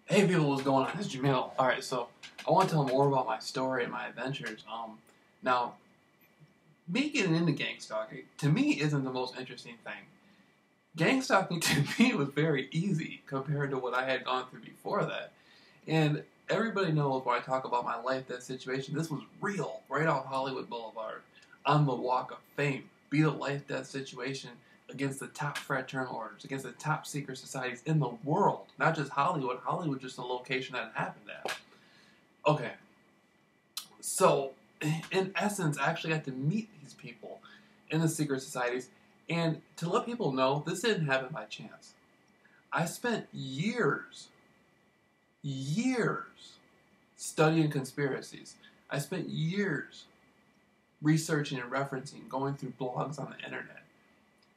Hey people, what's going on? This is Jameel. Alright, so I want to tell more about my story and my adventures. Now, me getting into gang stalking, to me, isn't the most interesting thing. Gang stalking, to me, was very easy compared to what I had gone through before that. And everybody knows when I talk about my life, that situation, this was real, right off Hollywood Boulevard, on the Walk of Fame. Be the life-death situation against the top fraternal orders, against the top secret societies in the world. Not just Hollywood. Hollywood just a location that it happened at. Okay. So, in essence, I actually got to meet these people in the secret societies. And to let people know, this didn't happen by chance. I spent years studying conspiracies. I spent years researching and referencing, going through blogs on the internet.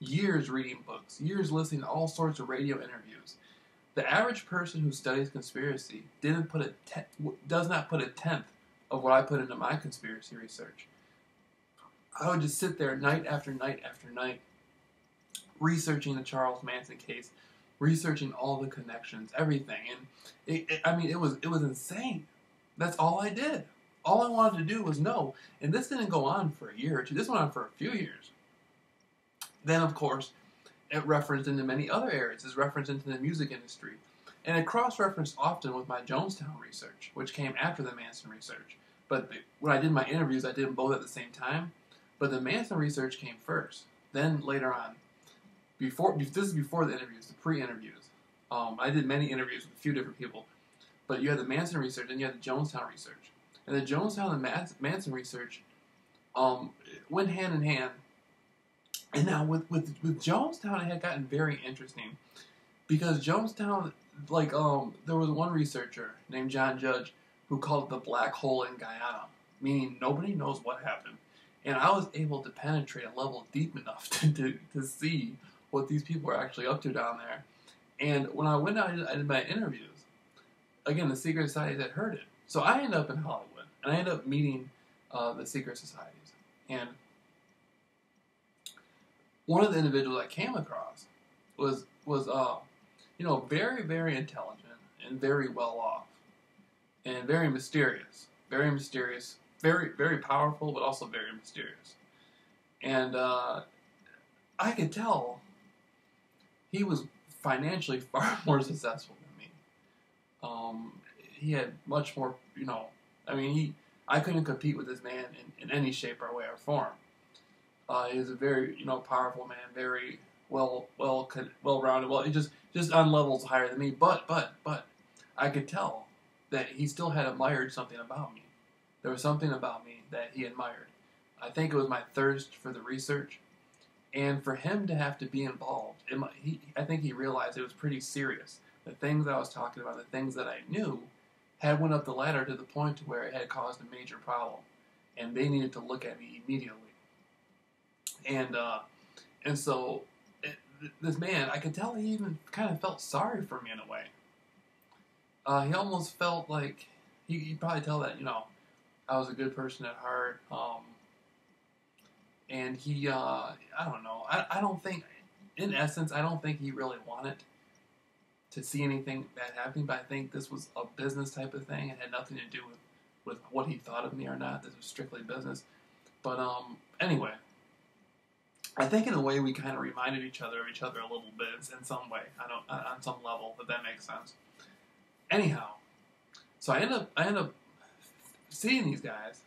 Years reading books, years listening to all sorts of radio interviews. The average person who studies conspiracy does not put a tenth of what I put into my conspiracy research. I would just sit there night after night after night, researching the Charles Manson case, researching all the connections, everything, and it was insane. That's all I did. All I wanted to do was know, and this didn't go on for a year or two. This went on for a few years. Then, of course, it referenced into many other areas. It's referenced into the music industry. And it cross-referenced often with my Jonestown research, which came after the Manson research. But when I did my interviews, I did them both at the same time. But the Manson research came first. Then, later on, this is before the interviews, the pre-interviews. I did many interviews with a few different people. But you had the Manson research, and you had the Jonestown research. And the Jonestown and Manson research went hand in hand. And now with Jonestown, it had gotten very interesting because Jonestown, there was one researcher named John Judge who called it the black hole in Guyana, meaning nobody knows what happened. And I was able to penetrate a level deep enough to see what these people are actually up to down there. And when I went out, I did my interviews. Again, the secret societies had heard it. So I ended up in Hollywood, and I ended up meeting the secret societies. And one of the individuals I came across was very, very intelligent and very well off and very mysterious, very, very powerful, but also very mysterious. And I could tell he was financially far more successful than me. He had much more, I couldn't compete with this man in any shape or way or form. He was a very, powerful man, very well-rounded. Well, he just on levels higher than me. But I could tell that he still had admired something about me. There was something about me that he admired. I think it was my thirst for the research, and for him to have to be involved. I think he realized it was pretty serious. The things I was talking about, the things that I knew, had went up the ladder to the point to where it had caused a major problem, and they needed to look at me immediately. And so this man, I could tell he even kind of felt sorry for me in a way. He almost felt like he'd probably tell that I was a good person at heart. And he I don't know. I don't think, in essence, I don't think he really wanted to see anything bad happening. But I think this was a business type of thing. It had nothing to do with what he thought of me or not. This was strictly business. But anyway. I think in a way we kind of reminded each other of each other a little bit in some way. On some level, if that makes sense. Anyhow, so I end up seeing these guys,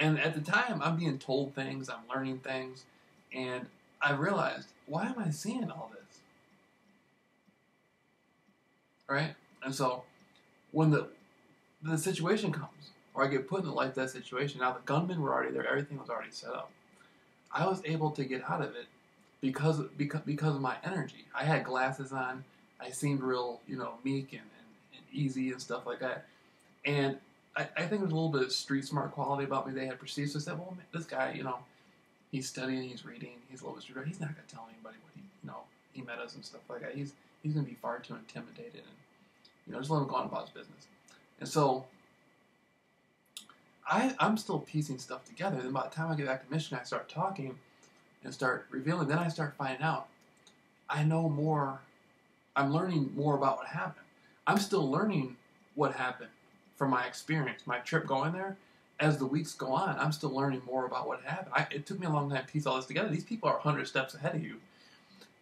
and at the time I'm being told things, I'm learning things, and I realized, why am I seeing all this? Right? And so when the situation comes, or I get put in a life-death situation, now the gunmen were already there, everything was already set up. I was able to get out of it because of my energy. I had glasses on. I seemed real, meek and easy and stuff like that. And I think there was a little bit of street smart quality about me they had perceived. So I said, well, man, this guy, he's studying, he's reading, he's a little bit street. He's not going to tell anybody what he met us and stuff like that. He's going to be far too intimidated and, just let him go on about his business. And so I'm still piecing stuff together. Then by the time I get back to Michigan, I start talking and start revealing. Then I start finding out. I know more. I'm learning more about what happened. I'm still learning what happened from my experience, my trip going there. As the weeks go on, I'm still learning more about what happened. It took me a long time to piece all this together. These people are 100 steps ahead of you.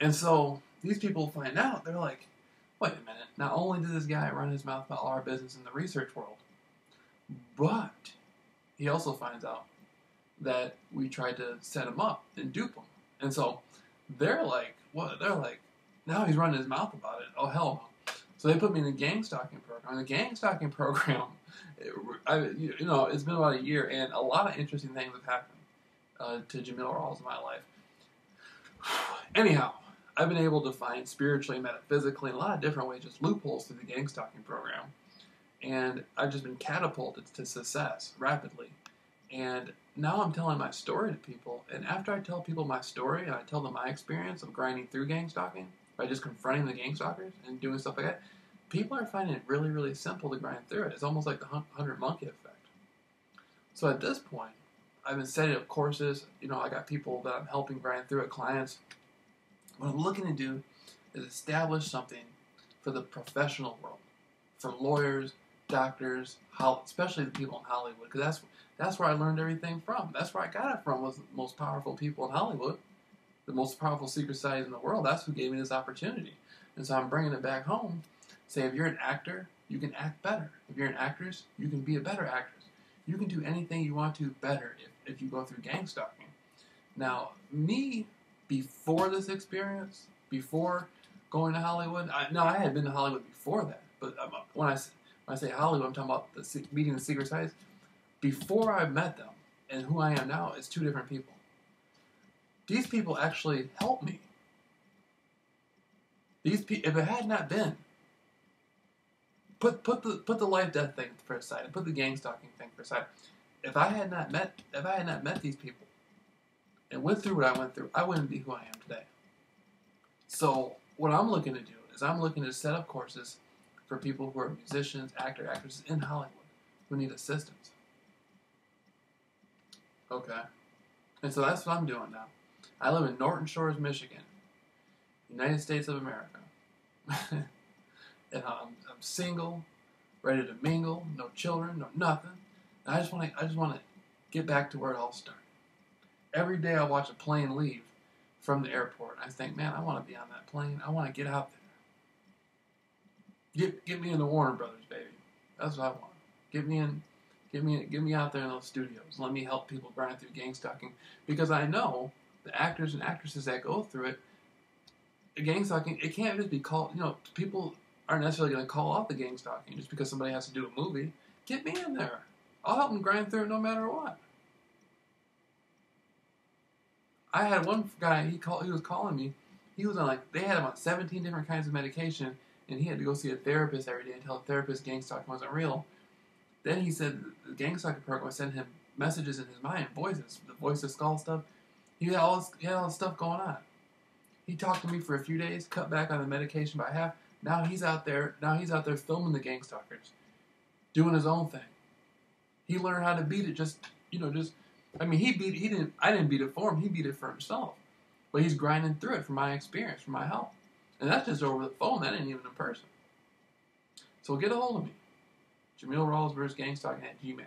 And so these people find out, they're like, wait a minute, not only did this guy run his mouth about our business in the research world, but he also finds out that we tried to set him up and dupe him. And so they're like, what? They're like, now he's running his mouth about it. Oh, hell no. So they put me in the gang stalking program. And the gang stalking program, it's been about a year, and a lot of interesting things have happened to JAMEEL RAWLS in my life. Anyhow, I've been able to find spiritually, metaphysically, in a lot of different ways, just loopholes through the gang stalking program. And I've just been catapulted to success rapidly. And now I'm telling my story to people. And after I tell people my story and I tell them my experience of grinding through gang stalking, by just confronting the gang stalkers and doing stuff like that, people are finding it really, really simple to grind through it. It's almost like the 100 monkey effect. So at this point, I've been setting up courses. I got people that I'm helping grind through it, clients. What I'm looking to do is establish something for the professional world, for lawyers, doctors, especially the people in Hollywood, because that's where I learned everything from. That's where I got it from, was the most powerful people in Hollywood, the most powerful secret societies in the world. That's who gave me this opportunity. And so I'm bringing it back home. Say, if you're an actor, you can act better. If you're an actress, you can be a better actress. You can do anything you want to better if you go through gang stalking. Now, me, before this experience, before going to Hollywood, I had been to Hollywood before that. But when I say Hollywood, I'm talking about meeting the secret societies. Before I met them and who I am now, it's two different people. These people actually helped me. If it had not been, put the life death thing for a side, put the gang stalking thing for a side. If I had not met these people and went through what I went through, I wouldn't be who I am today. So what I'm looking to do is I'm looking to set up courses for people who are musicians, actresses in Hollywood who need assistance. Okay. And so that's what I'm doing now. I live in Norton Shores, Michigan, United States of America. And I'm single, ready to mingle, no children, no nothing. And I just want to get back to where it all started. Every day I watch a plane leave from the airport. I think, man, I want to be on that plane. I want to get out there. Get me in the Warner Brothers, baby. That's what I want. Get me out there in those studios. Let me help people grind through gang stalking, because I know the actors and actresses that go through it. Gang stalking, it can't just be called. People aren't necessarily going to call out the gang stalking just because somebody has to do a movie. Get me in there. I'll help them grind through it no matter what. I had one guy. He was calling me. He was on they had him on 17 different kinds of medication, and he had to go see a therapist every day and tell the therapist gang stalking wasn't real. Then he said the gang stalking program sent him messages in his mind, voices, the voice of skull stuff. He had all this stuff going on. He talked to me for a few days, cut back on the medication by half. Now he's out there filming the gang stalkers, doing his own thing. He learned how to beat it. I didn't beat it for him. He beat it for himself. But he's grinding through it from my experience, from my help. And that's just over the phone. That ain't even in person. So get a hold of me. JAMEEL RAWLS vs. Gang Stalking at Gmail.